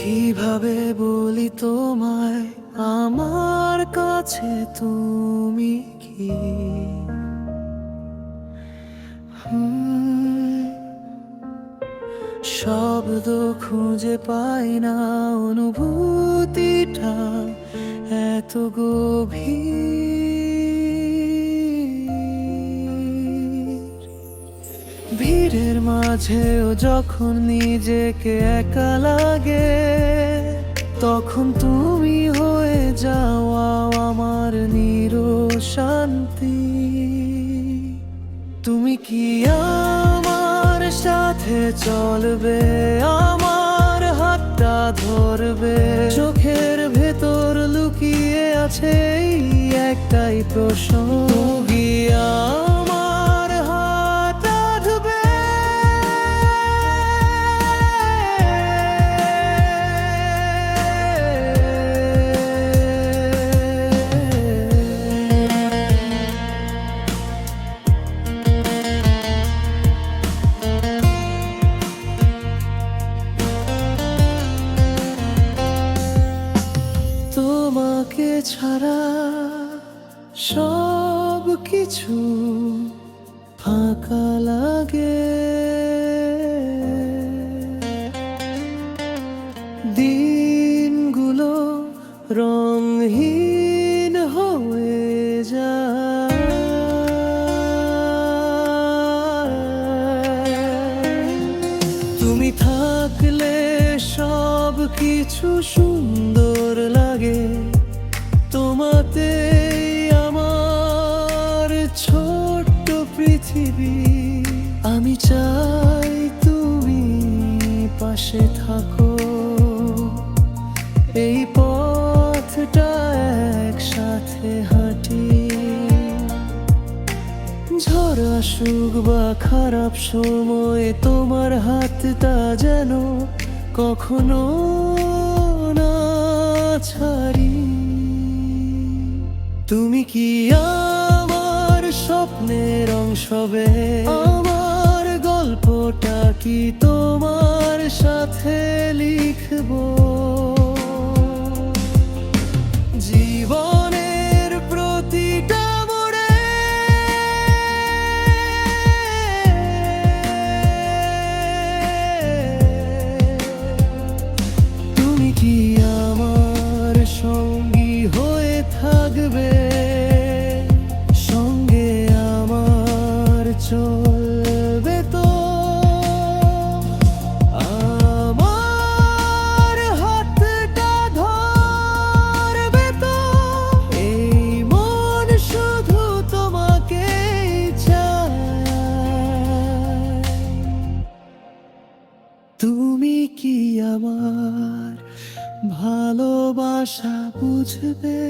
কিভাবে বলি তোমায় আমার কাছে তুমি কি? শব্দ খুঁজে পাই না, অনুভূতিটা এত গভীর। ভিড়ের মাঝেও যখন নিজেকে একা লাগে, তখন তুমি হয়ে যাওয়া আমার নিরশান্তি। তুমি কি আমার সাথে চলবে, আমার হাতটা ধরবে? চোখের ভেতর লুকিয়ে আছে এই একটাই প্রশ্ন, তুমি আমার হাত ধরবে? তোমাকে ছাড়া সব কিছু ফাঁকা লাগে। দিনগুলো রঙহীন হয়ে যায়। তুমি থাকলে সব কিছু সুন্দর লাগে। তোমাতে আমার ছোট্ট পৃথিবী। আমি চাই তুমি পাশে থাকো, এই পথটা একসাথে হাঁটি। ঝড় আসুক বা খারাপ সময়ে তোমার হাতটা যেন কখনো না ছাড়ি। তুমি কি আমার স্বপ্নের অংশ হবে? আমার গল্পটা কি তোমার সাথে লিখবো? জীবনের প্রতিটা মোড়ে তুমি কি আমার সঙ্গী হয়ে থাকবে? সঙ্গে আমার চলবে তো? আমার হাতটা ধরবে তো? এই মন শুধু তোমাকেই চায়। তুমি কি আমার ভালোবাসা বুঝবে?